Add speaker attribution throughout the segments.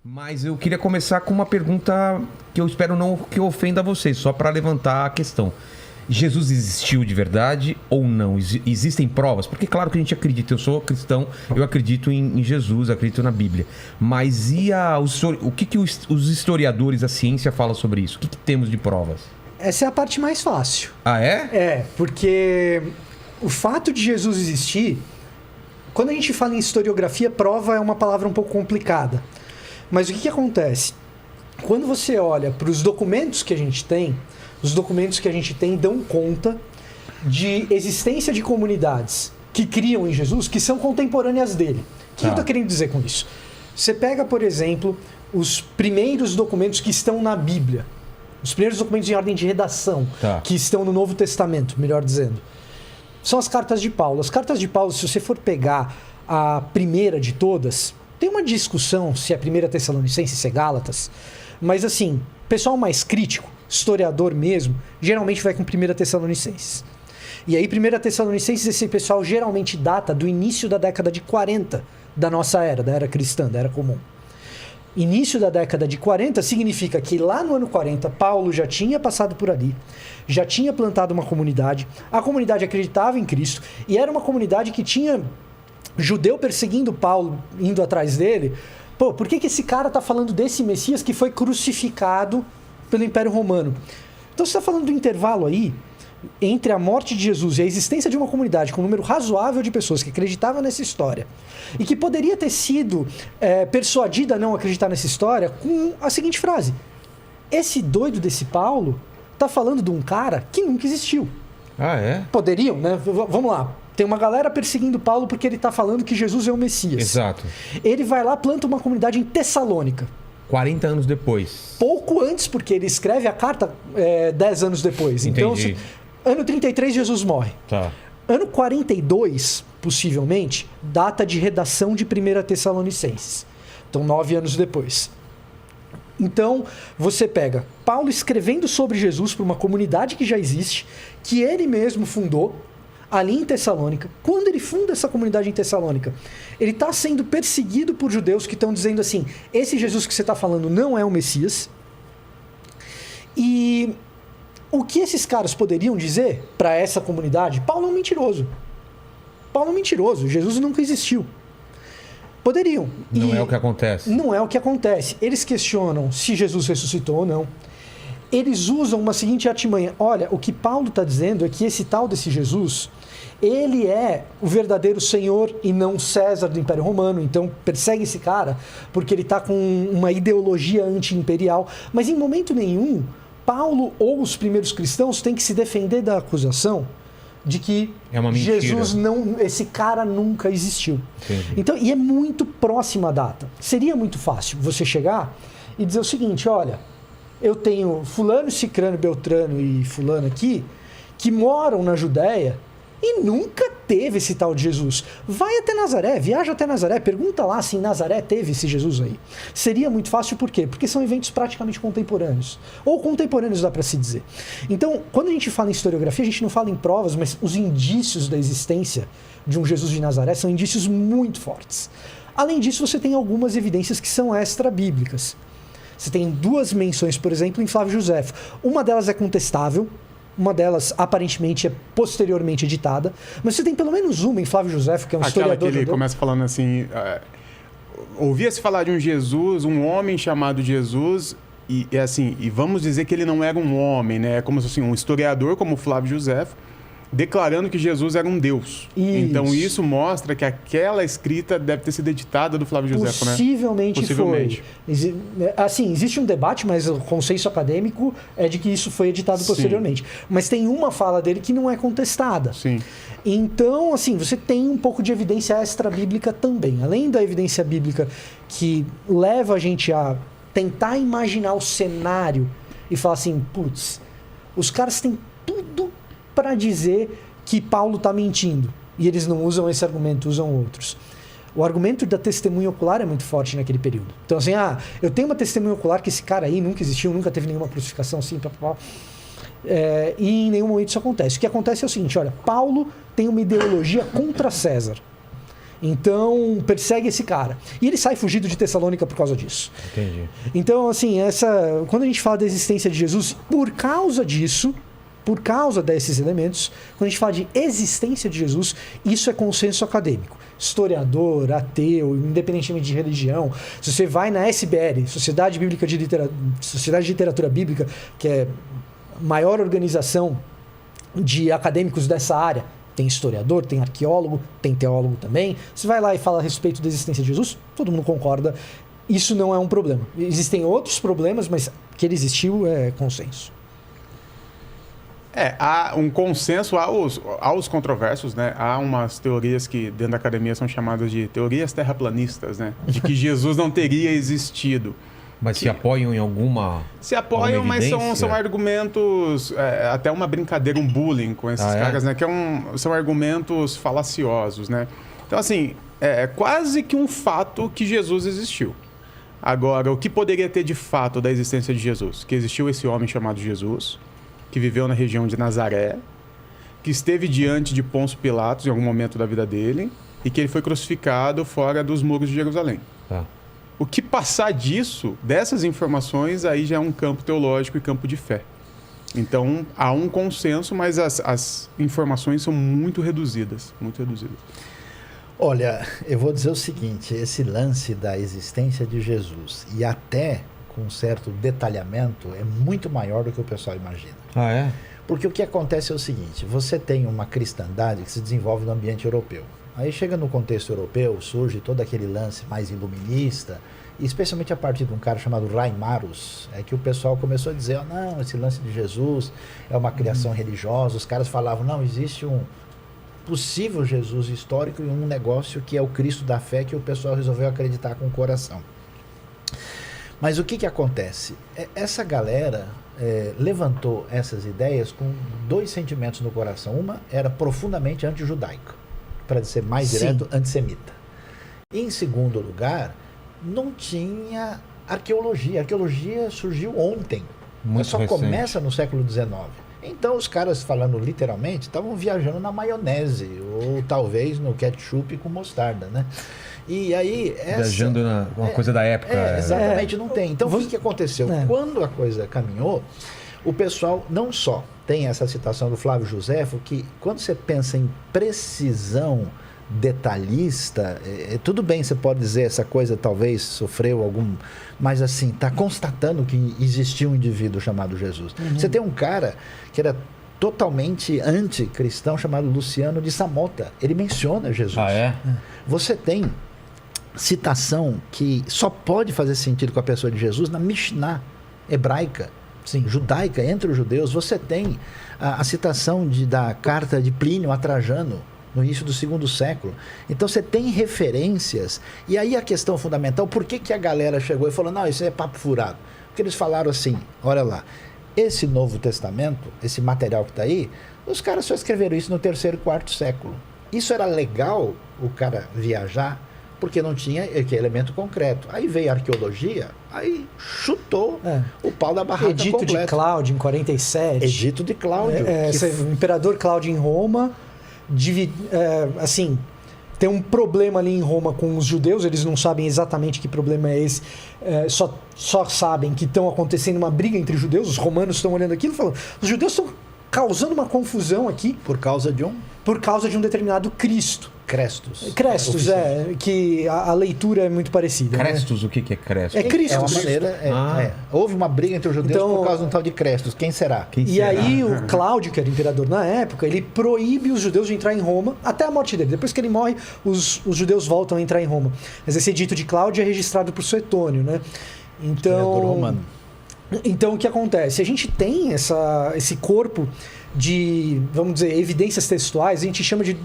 Speaker 1: Mas eu queria começar com uma pergunta que eu espero não que ofenda vocês, só para levantar a questão. Jesus existiu de verdade ou não? Existem provas? Porque claro que a gente acredita, eu sou cristão, eu acredito em Jesus, acredito na Bíblia. Mas o que os historiadores, a ciência fala sobre isso? O que temos de provas?
Speaker 2: Essa é a parte mais fácil.
Speaker 1: Ah, é?
Speaker 2: É, porque o fato de Jesus existir, quando a gente fala em historiografia, prova é uma palavra um pouco complicada. Mas o que acontece? Quando você olha para os documentos que a gente tem, os documentos que a gente tem dão conta de existência de comunidades que criam em Jesus, que são contemporâneas dele. O que eu estou querendo dizer com isso? Você pega, por exemplo, os primeiros documentos que estão na Bíblia, os primeiros documentos em ordem de redação, que estão no Novo Testamento, melhor dizendo, são as cartas de Paulo. As cartas de Paulo, se você for pegar a primeira de todas, tem uma discussão se é 1 Tessalonicenses, se é Gálatas, mas assim, pessoal mais crítico, historiador mesmo, geralmente vai com 1 Tessalonicenses. E aí 1 Tessalonicenses, esse pessoal geralmente data do início da década de 40 da nossa era, da era cristã, da era comum. Início da década de 40 significa que lá no ano 40, Paulo já tinha passado por ali, já tinha plantado uma comunidade, a comunidade acreditava em Cristo, e era uma comunidade que tinha judeu perseguindo Paulo, indo atrás dele. Pô, por que esse cara está falando desse Messias que foi crucificado pelo Império Romano? Então você está falando do intervalo aí entre a morte de Jesus e a existência de uma comunidade com um número razoável de pessoas que acreditavam nessa história e que poderia ter sido persuadida a não acreditar nessa história com a seguinte frase: esse doido desse Paulo está falando de um cara que nunca existiu.
Speaker 1: Ah, é?
Speaker 2: Poderiam, né? Vamos lá. Tem uma galera perseguindo Paulo porque ele está falando que Jesus é o Messias.
Speaker 1: Exato.
Speaker 2: Ele vai lá, planta uma comunidade em Tessalônica.
Speaker 1: 40 anos depois.
Speaker 2: Pouco antes, porque ele escreve a carta 10 anos depois.
Speaker 1: Entendi.
Speaker 2: Então, ano 33, Jesus morre.
Speaker 1: Tá.
Speaker 2: Ano 42, possivelmente, data de redação de 1 Tessalonicenses. Então, 9 anos depois. Então, você pega Paulo escrevendo sobre Jesus para uma comunidade que já existe, que ele mesmo fundou, ali em Tessalônica. Quando ele funda essa comunidade em Tessalônica, ele está sendo perseguido por judeus que estão dizendo assim: esse Jesus que você está falando não é o Messias. E o que esses caras poderiam dizer para essa comunidade? Paulo é um mentiroso. Paulo é um mentiroso. Jesus nunca existiu. Poderiam.
Speaker 1: Não é o que acontece.
Speaker 2: Não é o que acontece. Eles questionam se Jesus ressuscitou ou não. Eles usam uma seguinte artimanha: olha, o que Paulo está dizendo é que esse tal desse Jesus, ele é o verdadeiro Senhor e não César do Império Romano, então persegue esse cara porque ele está com uma ideologia anti-imperial. Mas em momento nenhum, Paulo ou os primeiros cristãos têm que se defender da acusação de que Jesus não, esse cara nunca existiu.
Speaker 1: Entendi.
Speaker 2: Então, e é muito próxima a data. Seria muito fácil você chegar e dizer o seguinte: olha, eu tenho fulano, cicrano, beltrano e fulano aqui que moram na Judéia e nunca teve esse tal de Jesus. Vai até Nazaré, viaja até Nazaré, pergunta lá se em Nazaré teve esse Jesus aí. Seria muito fácil, por quê? Porque são eventos praticamente contemporâneos. Ou contemporâneos, dá para se dizer. Então, quando a gente fala em historiografia, a gente não fala em provas, mas os indícios da existência de um Jesus de Nazaré são indícios muito fortes. Além disso, você tem algumas evidências que são extra-bíblicas. Você tem duas menções, por exemplo, em Flávio Josefo. Uma delas é contestável, uma delas aparentemente é posteriormente editada, mas você tem pelo menos uma em Flávio Josefo, que é um historiador.
Speaker 3: Aquela que ele começa falando assim: ouvia-se falar de um Jesus, um homem chamado Jesus, e assim, e vamos dizer que ele não era um homem, né? É como assim, um historiador como Flávio Josefo, declarando que Jesus era um Deus.
Speaker 2: Isso.
Speaker 3: Então isso mostra que aquela escrita deve ter sido editada do Flávio Josefo, né?
Speaker 2: Possivelmente foi. Assim, existe um debate, mas o consenso acadêmico é de que isso foi editado posteriormente. Mas tem uma fala dele que não é contestada.
Speaker 3: Sim.
Speaker 2: Então, assim, você tem um pouco de evidência extra-bíblica também. Além da evidência bíblica que leva a gente a tentar imaginar o cenário e falar assim: putz, os caras têm tudo para dizer que Paulo está mentindo. E eles não usam esse argumento, usam outros. O argumento da testemunha ocular é muito forte naquele período. Então, assim, eu tenho uma testemunha ocular que esse cara aí nunca existiu, nunca teve nenhuma crucificação assim, e em nenhum momento isso acontece. O que acontece é o seguinte: olha, Paulo tem uma ideologia contra César. Então, persegue esse cara. E ele sai fugido de Tessalônica por causa disso.
Speaker 1: Entendi.
Speaker 2: Então, assim, quando a gente fala da existência de Jesus, por causa disso, por causa desses elementos, quando a gente fala de existência de Jesus, isso é consenso acadêmico. Historiador, ateu, independentemente de religião. Se você vai na SBL, Sociedade de Literatura Bíblica, que é a maior organização de acadêmicos dessa área, tem historiador, tem arqueólogo, tem teólogo também. Você vai lá e fala a respeito da existência de Jesus, todo mundo concorda. Isso não é um problema. Existem outros problemas, mas que ele existiu é consenso.
Speaker 3: Há um consenso, há os controversos, né? Há umas teorias que dentro da academia são chamadas de teorias terraplanistas, né? De que Jesus não teria existido.
Speaker 1: Mas se apoiam em alguma...
Speaker 3: Se apoiam, mas são argumentos... até uma brincadeira, um bullying com esses caras, né? Que são argumentos falaciosos, né? Então, assim, é quase que um fato que Jesus existiu. Agora, o que poderia ter de fato da existência de Jesus? Que existiu esse homem chamado Jesus, que viveu na região de Nazaré, que esteve diante de Pôncio Pilatos em algum momento da vida dele e que ele foi crucificado fora dos muros de Jerusalém.
Speaker 1: Tá.
Speaker 3: O que passar disso, dessas informações, aí já é um campo teológico e campo de fé. Então, há um consenso, mas as informações são muito reduzidas, muito reduzidas.
Speaker 4: Olha, eu vou dizer o seguinte, esse lance da existência de Jesus e até com certo detalhamento é muito maior do que o pessoal imagina.
Speaker 1: Ah, é?
Speaker 4: Porque o que acontece é o seguinte, você tem uma cristandade que se desenvolve no ambiente europeu. Aí chega no contexto europeu, surge todo aquele lance mais iluminista, e especialmente a partir de um cara chamado Reimarus, é que o pessoal começou a dizer, não, esse lance de Jesus é uma criação religiosa, os caras falavam, não, existe um possível Jesus histórico e um negócio que é o Cristo da fé que o pessoal resolveu acreditar com o coração. Mas o que acontece? Essa galera levantou essas ideias com dois sentimentos no coração. Uma era profundamente anti-judaica, para ser mais direto, antissemita. E, em segundo lugar, não tinha arqueologia. A arqueologia surgiu ontem. Muito só recente. Começa no século XIX. Então, os caras, falando literalmente, estavam viajando na maionese, ou talvez no ketchup com mostarda, né? E aí...
Speaker 1: Viajando na uma coisa da época.
Speaker 4: Exatamente, não tem. Então, o que aconteceu? Quando a coisa caminhou, o pessoal não só tem essa citação do Flávio Josefo, que quando você pensa em precisão detalhista, tudo bem, você pode dizer essa coisa talvez sofreu algum... Mas assim, está constatando que existiu um indivíduo chamado Jesus. Você tem um cara que era totalmente anticristão chamado Luciano de Samota. Ele menciona Jesus.
Speaker 1: Ah, é?
Speaker 4: Você tem citação que só pode fazer sentido com a pessoa de Jesus na Mishnah hebraica, judaica, entre os judeus. Você tem a citação da carta de Plínio a Trajano, no início do 2º século. Então você tem referências. E aí a questão fundamental, por que a galera chegou e falou, não, isso é papo furado? Porque eles falaram assim, olha lá, esse Novo Testamento, esse material que está aí, os caras só escreveram isso no 3º e 4º século. Isso era legal, o cara viajar, porque não tinha elemento concreto. Aí veio a arqueologia, aí chutou o pau da barraca
Speaker 2: Edito
Speaker 4: completa.
Speaker 2: de Cláudio, em 47.
Speaker 4: Edito de Cláudio.
Speaker 2: O imperador Cláudio em Roma, assim, tem um problema ali em Roma com os judeus, eles não sabem exatamente que problema é esse, só sabem que estão acontecendo uma briga entre judeus, os romanos estão olhando aquilo e falando, os judeus estão causando uma confusão aqui.
Speaker 4: Por causa de um
Speaker 2: determinado Cristo.
Speaker 4: Crestus,
Speaker 2: que a leitura é muito parecida.
Speaker 1: Crestus, né? O que é Crestus?
Speaker 2: É Cristo.
Speaker 4: É uma maneira. Houve uma briga entre os judeus por causa de um tal de Crestus. Quem será?
Speaker 2: Aí o Cláudio, que era imperador na época, ele proíbe os judeus de entrar em Roma até a morte dele. Depois que ele morre, os judeus voltam a entrar em Roma. Mas esse edito de Cláudio é registrado por Suetônio, né? Então o que acontece? A gente tem esse corpo de, vamos dizer, evidências textuais, a gente chama de...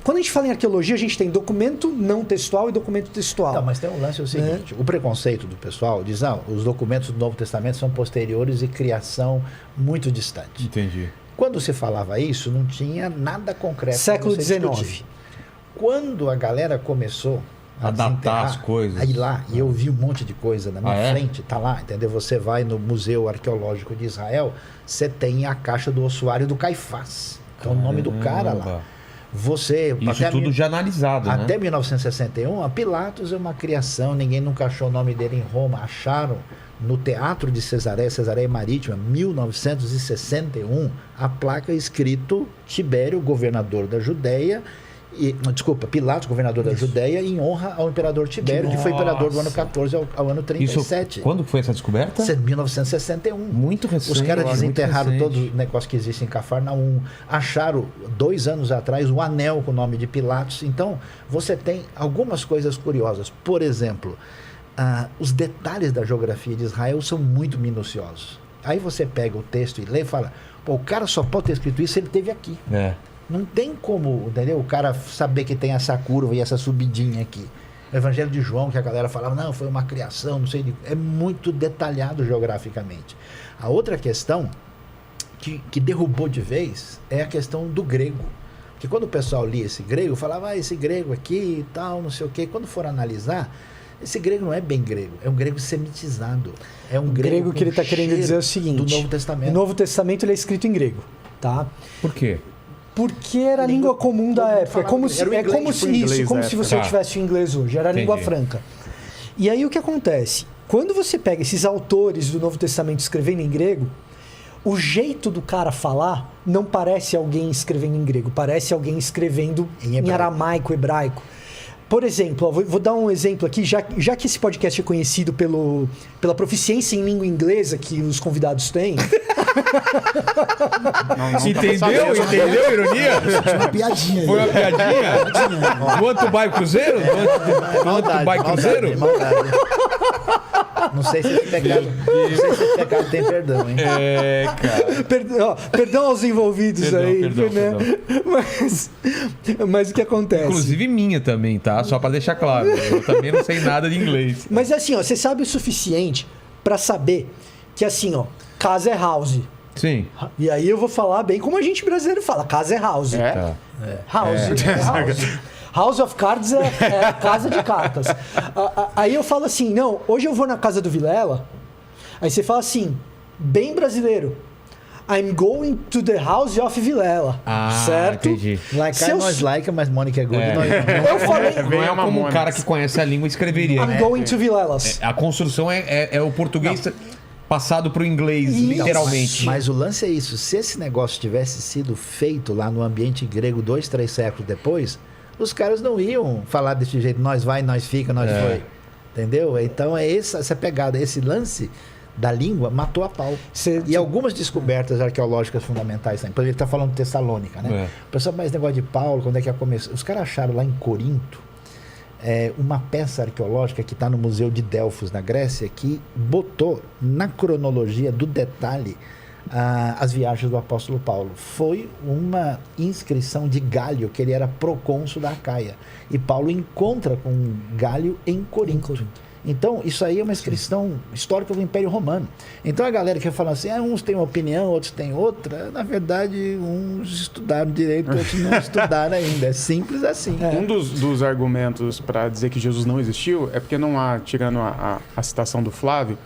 Speaker 2: Quando a gente fala em arqueologia, a gente tem documento não textual e documento textual.
Speaker 4: Não, mas tem um lance, é o seguinte, o preconceito do pessoal diz, os documentos do Novo Testamento são posteriores e criação muito distante.
Speaker 1: Entendi.
Speaker 4: Quando se falava isso, não tinha nada concreto.
Speaker 2: Século XIX.
Speaker 4: Quando a galera começou
Speaker 1: a datar as coisas.
Speaker 4: Aí lá, e eu vi um monte de coisa na minha frente, tá lá, entendeu? Você vai no Museu Arqueológico de Israel, você tem a caixa do ossuário do Caifás, que é o nome do cara lá.
Speaker 1: Isso tudo já analisado,
Speaker 4: até
Speaker 1: né?
Speaker 4: 1961, a Pilatos é uma criação, ninguém nunca achou o nome dele em Roma, acharam no Teatro de Cesareia Marítima, 1961, a placa escrito Tibério, governador da Judéia, Pilatos, governador da Judéia, em honra ao imperador Tibério, que foi imperador do ano 14 ao ano 37.
Speaker 1: Isso, quando foi essa descoberta?
Speaker 4: 1961.
Speaker 1: Muito recente.
Speaker 4: Os caras desenterraram
Speaker 1: muito
Speaker 4: todo
Speaker 1: recente.
Speaker 4: o negócio que existe em Cafarnaum. Acharam, 2 anos atrás, um anel com o nome de Pilatos. Então, você tem algumas coisas curiosas. Por exemplo, os detalhes da geografia de Israel são muito minuciosos. Aí você pega o texto e lê e fala, pô, o cara só pode ter escrito isso se ele esteve aqui.
Speaker 1: É.
Speaker 4: Não tem como, entendeu? O cara saber que tem essa curva e essa subidinha aqui. O Evangelho de João, que a galera falava, não, foi uma criação, não sei, é muito detalhado geograficamente. A outra questão que derrubou de vez é a questão do grego. Porque quando o pessoal lia esse grego, falava, esse grego aqui e tal, não sei o quê. Quando for analisar, esse grego não é bem grego, é um grego semitizado. É um
Speaker 2: grego que ele está querendo dizer é o seguinte,
Speaker 4: do Novo Testamento.
Speaker 2: O Novo Testamento ele é escrito em grego, tá?
Speaker 1: Por quê?
Speaker 2: Porque era a língua comum da época. É como se,
Speaker 3: Era o inglês,
Speaker 2: como se você
Speaker 1: Tá.
Speaker 2: tivesse o inglês hoje. Era a língua franca. E aí o que acontece? Quando você pega esses autores do Novo Testamento escrevendo em grego, o jeito do cara falar não parece alguém escrevendo em grego, parece alguém escrevendo em aramaico, hebraico. Por exemplo, ó, vou dar um exemplo aqui, já que esse podcast é conhecido pela proficiência em língua inglesa que os convidados têm.
Speaker 1: Entendeu? Entendeu a ironia?
Speaker 4: Uma piadinha.
Speaker 1: Foi uma piadinha? Do Antubai Cruzeiro? Do Antubai Cruzeiro?
Speaker 4: Maldade. Não sei se esse pecado tem perdão, hein?
Speaker 1: É, cara.
Speaker 2: Perdão aos envolvidos
Speaker 1: Perdão,
Speaker 2: aí.
Speaker 1: perdão,
Speaker 2: né? Mas o que acontece?
Speaker 1: Inclusive minha também, tá? Só pra deixar claro. Eu também não sei nada de inglês.
Speaker 2: Mas assim, ó, você sabe o suficiente pra saber que assim, ó, casa é house.
Speaker 1: Sim.
Speaker 2: E aí eu vou falar bem como a gente brasileiro fala, casa é house.
Speaker 1: Tá.
Speaker 2: House. House. House of Cards é casa de cartas. Aí eu falo assim, não, hoje eu vou na casa do Vilela. Aí você fala assim, bem brasileiro. I'm going to the house of Vilela. Certo?
Speaker 1: Entendi.
Speaker 4: Nós like, mas Mônica é good. Nós não.
Speaker 2: Eu falei,
Speaker 1: Não é como um cara que conhece a língua escreveria,
Speaker 2: I'm
Speaker 1: né?
Speaker 2: going to Vilelas.
Speaker 1: A construção é o português passado pro inglês, literalmente.
Speaker 4: Mas o lance é isso. Se esse negócio tivesse sido feito lá no ambiente grego 2, 3 séculos depois, os caras não iam falar desse jeito, nós vai, nós fica, nós foi. Entendeu? Então é essa pegada, esse lance da língua matou a pau. E algumas descobertas arqueológicas fundamentais também. Por exemplo, ele está falando de Tessalônica, né? O pessoal, mais negócio de Paulo, quando é que começou? Os caras acharam lá em Corinto uma peça arqueológica que está no Museu de Delfos, na Grécia, que botou na cronologia do detalhe as viagens do apóstolo Paulo. Foi uma inscrição de Gálio, que ele era procônsul da Acaia. E Paulo encontra com Gálio em Corinto. Então, isso aí é uma inscrição histórica do Império Romano. Então, a galera que fala assim, uns têm uma opinião, outros têm outra, na verdade, uns estudaram direito, outros não estudaram ainda. É simples assim.
Speaker 3: Um dos argumentos para dizer que Jesus não existiu é porque não há, tirando a citação do Flávio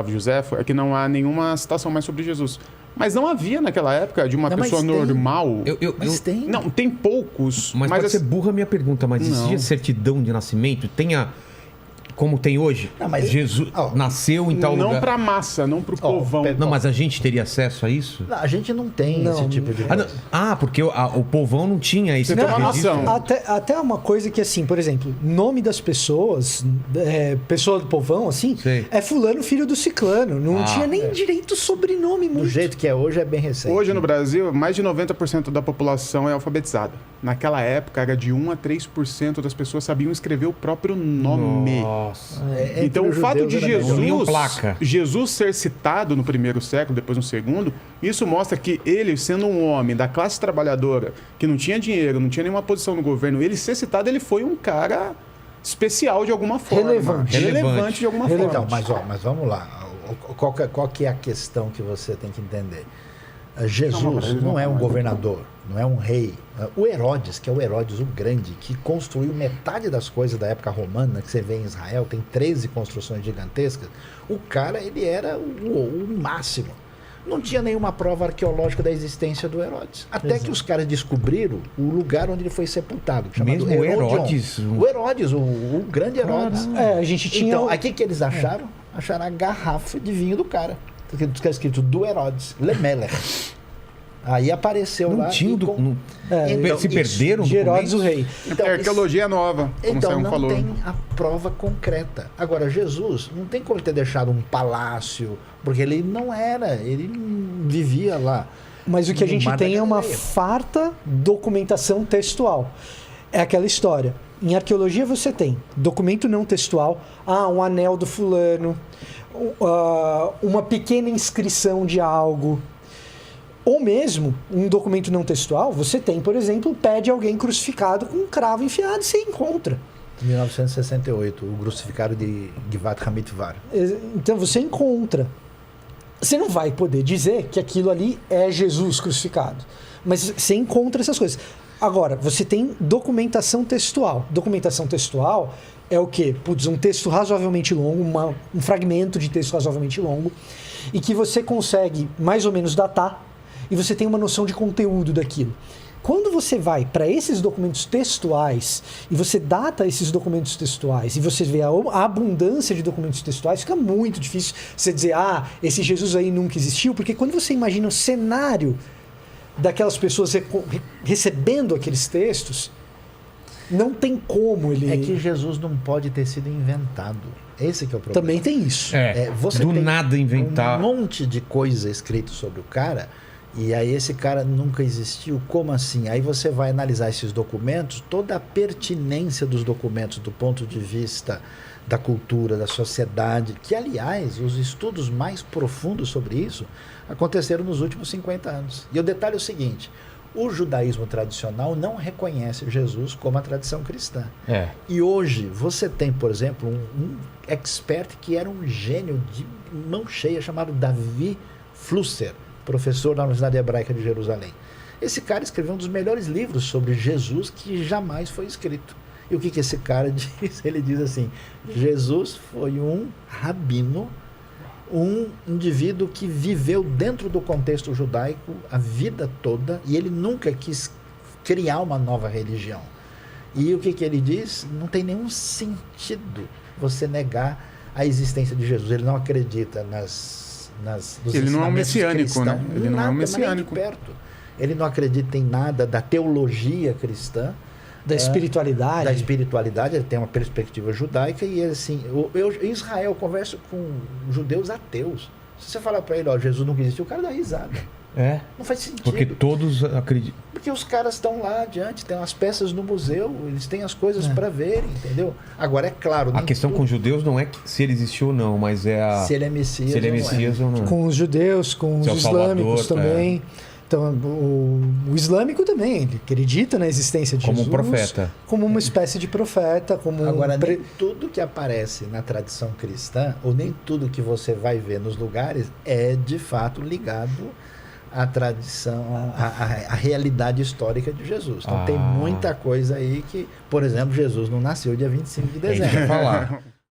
Speaker 3: Joséfo, é que não há nenhuma citação mais sobre Jesus. Mas não havia naquela época de uma pessoa normal.
Speaker 4: Mas tem.
Speaker 3: Não, tem poucos.
Speaker 1: Mas pode ser burra a minha pergunta, mas existia certidão de nascimento? Como tem hoje?
Speaker 4: Não, mas
Speaker 1: Jesus nasceu em tal lugar?
Speaker 3: Não pra massa, não pro povão.
Speaker 1: Não, mas a gente teria acesso a isso?
Speaker 4: Não, a gente não tem esse tipo de coisa.
Speaker 1: Porque o povão não tinha esse tipo de
Speaker 3: noção.
Speaker 2: Até uma coisa que, assim, por exemplo, nome das pessoas, pessoa do povão, assim, é fulano, filho do ciclano. Não tinha nem direito sobrenome.
Speaker 4: Do jeito que é hoje, é bem recente.
Speaker 3: Hoje no Brasil, mais de 90% da população é alfabetizada. Naquela época, era de 1 a 3% das pessoas sabiam escrever o próprio nome.
Speaker 1: Nossa.
Speaker 3: Então, o fato de
Speaker 1: Jesus
Speaker 3: ser citado no primeiro século, depois no segundo, isso mostra que ele, sendo um homem da classe trabalhadora, que não tinha dinheiro, não tinha nenhuma posição no governo, ele ser citado, ele foi um cara especial de alguma forma. Relevante de alguma forma.
Speaker 4: Então, mas vamos lá. Qual que é a questão que você tem que entender? Jesus não é um governador, não é um rei. O Herodes, que é o Herodes o Grande, que construiu metade das coisas da época romana, que você vê em Israel, tem 13 construções gigantescas, o cara, ele era o máximo. Não tinha nenhuma prova arqueológica da existência do Herodes. Até que os caras descobriram o lugar onde ele foi sepultado, chamado
Speaker 1: Mesmo o
Speaker 4: Herodion.
Speaker 1: Herodes?
Speaker 4: O Herodes, o grande Herodes.
Speaker 2: A gente tinha...
Speaker 4: Então, aqui que eles acharam? Acharam a garrafa de vinho do cara. Está escrito do Herodes, Lemeler. Aí apareceu
Speaker 1: Não
Speaker 4: lá.
Speaker 1: tinha
Speaker 4: e
Speaker 1: do,
Speaker 4: Então,
Speaker 1: se perderam
Speaker 2: de Herodes o
Speaker 1: documentos?
Speaker 2: rei.
Speaker 4: Então,
Speaker 3: a arqueologia é nova, como
Speaker 4: então
Speaker 3: Sayão
Speaker 4: não
Speaker 3: falou.
Speaker 4: tem a prova concreta. Agora, Jesus não tem como ter deixado um palácio, porque ele não era, ele vivia lá.
Speaker 2: Mas o que a
Speaker 4: no
Speaker 2: gente
Speaker 4: Mar da
Speaker 2: tem é uma
Speaker 4: Galileia.
Speaker 2: farta documentação textual. É aquela história. Em arqueologia você tem documento não textual, um anel do fulano, uma pequena inscrição de algo. Ou mesmo, um documento não textual, você tem, por exemplo, o pé de alguém crucificado com um cravo enfiado e você encontra.
Speaker 4: 1968, o crucificado de Givat Hamitvar.
Speaker 2: Então você encontra. Você não vai poder dizer que aquilo ali é Jesus crucificado. Mas você encontra essas coisas. Agora, você tem documentação textual. Documentação textual é o quê? Putz, um texto razoavelmente longo, um fragmento de texto razoavelmente longo, e que você consegue mais ou menos datar, e você tem uma noção de conteúdo daquilo. Quando você vai para esses documentos textuais e você data esses documentos textuais e você vê a abundância de documentos textuais, fica muito difícil você dizer, esse Jesus aí nunca existiu, porque quando você imagina o cenário daquelas pessoas recebendo aqueles textos, não tem como ele...
Speaker 4: É que Jesus não pode ter sido inventado. Esse que é o problema.
Speaker 2: Também tem isso.
Speaker 4: Você
Speaker 1: do
Speaker 4: tem
Speaker 1: nada inventar.
Speaker 4: um monte de coisa escrito sobre o cara, e aí esse cara nunca existiu. Como assim? Aí você vai analisar esses documentos, toda a pertinência dos documentos do ponto de vista da cultura, da sociedade, que, aliás, os estudos mais profundos sobre isso aconteceram nos últimos 50 anos. E o detalhe é o seguinte, o judaísmo tradicional não reconhece Jesus como a tradição cristã. E hoje você tem, por exemplo, um expert que era um gênio de mão cheia, chamado Davi Flusser, professor da Universidade Hebraica de Jerusalém. Esse cara escreveu um dos melhores livros sobre Jesus que jamais foi escrito. E o que esse cara diz? Ele diz assim, Jesus foi um rabino, um indivíduo que viveu dentro do contexto judaico a vida toda e ele nunca quis criar uma nova religião. E o que ele diz? Não tem nenhum sentido você negar a existência de Jesus. Ele não acredita nos
Speaker 3: ele não é um
Speaker 4: ensinamentos
Speaker 3: messiânico,
Speaker 4: cristãos.
Speaker 3: né? Ele não é um
Speaker 4: Nada, mas nem de
Speaker 3: messiânico.
Speaker 4: perto. Ele não acredita em nada da teologia cristã,
Speaker 2: Da espiritualidade.
Speaker 4: da espiritualidade. Ele tem uma perspectiva judaica e assim, em Israel, eu converso com judeus ateus. Se você falar para ele, Jesus nunca existiu, o cara dá risada. Não faz sentido.
Speaker 1: Porque todos acreditam.
Speaker 4: Porque os caras estão lá adiante, tem as peças no museu, eles têm as coisas para verem, entendeu? Agora, é claro...
Speaker 1: A questão com os judeus não é se ele existiu ou não, mas é
Speaker 4: se ele é Messias,
Speaker 1: se ele é Messias ou não.
Speaker 2: Com os judeus, com os
Speaker 1: Se é o
Speaker 2: islâmicos
Speaker 1: Salvador,
Speaker 2: também. Então, o islâmico também, ele acredita na existência de
Speaker 1: Como um
Speaker 2: Jesus.
Speaker 1: profeta.
Speaker 2: Como uma espécie de profeta. Como
Speaker 4: Agora, nem tudo que aparece na tradição cristã, ou nem tudo que você vai ver nos lugares, é de fato ligado à tradição, à realidade histórica de Jesus. Então tem muita coisa aí que, por exemplo, Jesus não nasceu dia 25 de
Speaker 1: A gente
Speaker 4: dezembro.
Speaker 1: vai falar.